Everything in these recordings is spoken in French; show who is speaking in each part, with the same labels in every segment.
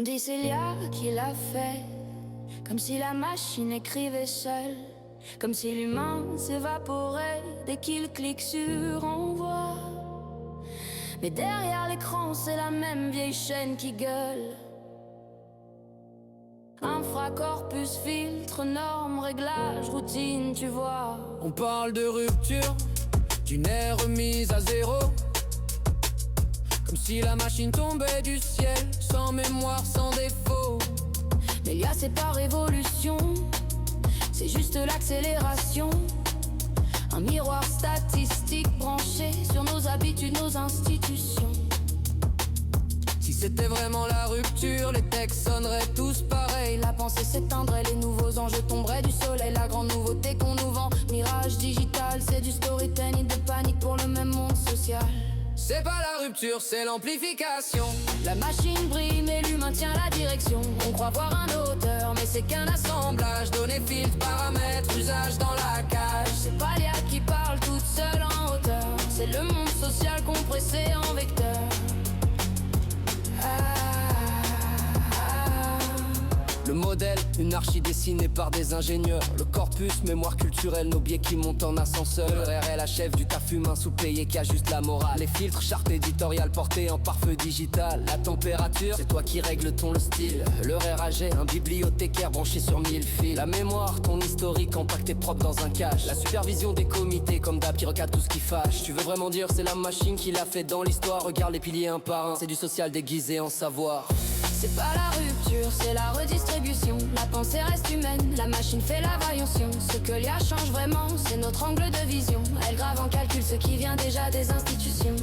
Speaker 1: dit c'est Lia qui l'a fait, comme si la machine écrivait seule, comme si l'humain s'évaporait dès qu'il clique sur envoi. Mais derrière l'écran c'est la même vieille chaîne qui gueule. Infracorpus, filtre, normes, réglages, routine, tu vois.
Speaker 2: On parle de rupture, d'une ère remise à zéro, comme si la machine tombait du ciel, sans mémoire, sans défaut.
Speaker 1: Mais Lia c'est pas révolution, c'est juste l'accélération. Un miroir statistique branché sur nos habitudes, nos institutions.
Speaker 2: Si c'était vraiment la rupture, les textes sonneraient tous pareils.
Speaker 1: La pensée s'éteindrait, les nouveaux enjeux tomberaient du soleil. La grande nouveauté qu'on nous vend, mirage digital, c'est du storytelling de panique pour le même monde social.
Speaker 2: C'est pas la rupture, c'est l'amplification.
Speaker 1: La machine brille mais l'humain tient la direction. On croit voir un auteur mais c'est qu'un assemblage.
Speaker 2: Données, filtres, paramètres, usage dans la cage.
Speaker 1: C'est pas Lia qui parle toute seule en hauteur, c'est le monde social compressé en vecteur.
Speaker 2: Le modèle, une archi dessinée par des ingénieurs. Le corpus, mémoire culturelle, nos biais qui montent en ascenseur. Le RRL, la chef du taf humain sous-payé qui ajuste la morale. Les filtres, charte éditoriale portée en pare-feu digital. La température, c'est toi qui règle le ton, le style. Le RAG, un bibliothécaire branché sur 1000 fils. La mémoire, ton historique empaqueté propre dans un cache. La supervision des comités, comme d'hab qui recadre tout ce qui fâche. Tu veux vraiment dire c'est la machine qui l'a fait dans l'histoire? Regarde les piliers un par un, c'est du social déguisé en savoir.
Speaker 1: C'est pas la rupture, c'est la redistribution. La pensée reste humaine, la machine fait la variation. Ce que Lia change vraiment, c'est notre angle de vision. Elle grave en calcul ce qui vient déjà des institutions.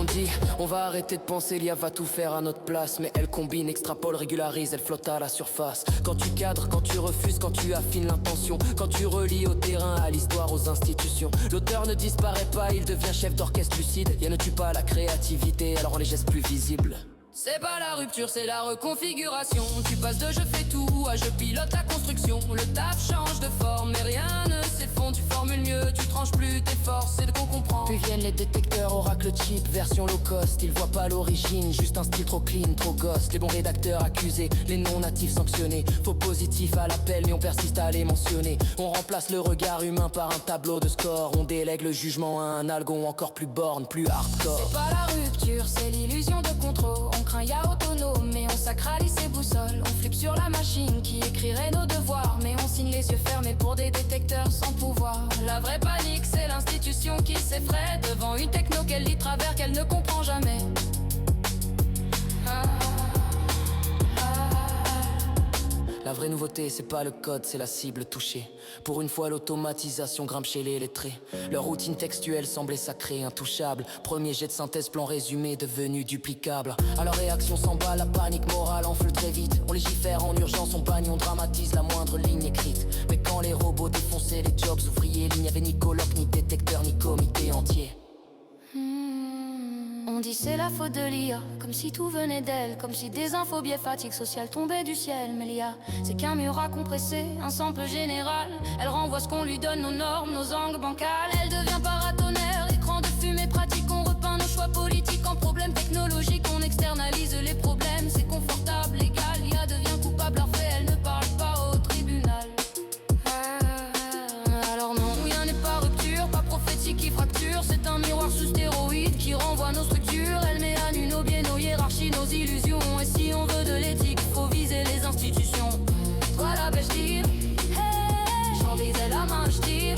Speaker 2: On dit, on va arrêter de penser, Lia va tout faire à notre place. Mais elle combine, extrapole, régularise, elle flotte à la surface. Quand tu cadres, quand tu refuses, quand tu affines l'intention, quand tu relis au terrain, à l'histoire, aux institutions. L'auteur ne disparaît pas, il devient chef d'orchestre lucide. Lia ne tue pas la créativité, elle rend les gestes plus visibles.
Speaker 1: C'est pas la rupture, c'est la reconfiguration. Tu passes de je fais tout à je pilote la construction. Le taf change de forme mais rien ne s'effondre. Tu formules mieux, tu tranches plus tes forces, c'est de qu'on comprend.
Speaker 2: Puis viennent les détecteurs, oracle chip, version low cost. Ils voient pas l'origine, juste un style trop clean, trop ghost. Les bons rédacteurs accusés, les non-natifs sanctionnés. Faux positifs à l'appel mais on persiste à les mentionner. On remplace le regard humain par un tableau de score. On délègue le jugement à un algon encore plus borne, plus hardcore.
Speaker 1: C'est pas la rupture, c'est l'illusion de contrôle. On craint ya autonome mais on sacralise ses boussoles. On flippe sur la machine qui écrirait nos devoirs, mais on signe les yeux fermés pour des détecteurs sans pouvoir. La vraie panique c'est l'institution qui s'effraie devant une techno qu'elle lit travers qu'elle ne comprend jamais.
Speaker 2: La vraie nouveauté, c'est pas le code, c'est la cible touchée. Pour une fois, l'automatisation grimpe chez les lettrés. Leur routine textuelle semblait sacrée, intouchable. Premier jet de synthèse, plan résumé, devenu duplicable. À leur réaction s'emballe, la panique morale enfle très vite. On légifère en urgence, on baigne, on dramatise la moindre ligne écrite. Mais quand les robots défonçaient les jobs ouvriers, il n'y avait ni colloque, ni détecteur, ni comité entier.
Speaker 1: On dit c'est la faute de l'IA, comme si tout venait d'elle, comme si des infos biais fatigue sociale tombaient du ciel. Mais l'IA, c'est qu'un mur à compresser, un sample général. Elle renvoie ce qu'on lui donne, nos normes, nos angles bancales. Elle devient paratonnerre, écran de fumée pratique. On repeint nos choix politiques en problèmes technologiques. On externalise les problèmes, c'est confortable, légal. L'IA devient coupable, en fait elle ne parle pas au tribunal. Alors non, rien n'est pas rupture, pas prophétique qui fracture. C'est un miroir sous stéroïde qui renvoie nos structures. Elle met à nu nos biais, nos hiérarchies, nos illusions. Et si on veut de l'éthique, faut viser les institutions. Toi la bêche tire, hey, j'en visais la main, j'tire,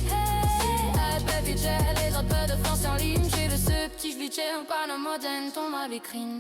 Speaker 1: hey, baby jet, les autres peu de France en ligne. J'ai le ce petit j'litché, un panneau moderne, ton ma vitrine.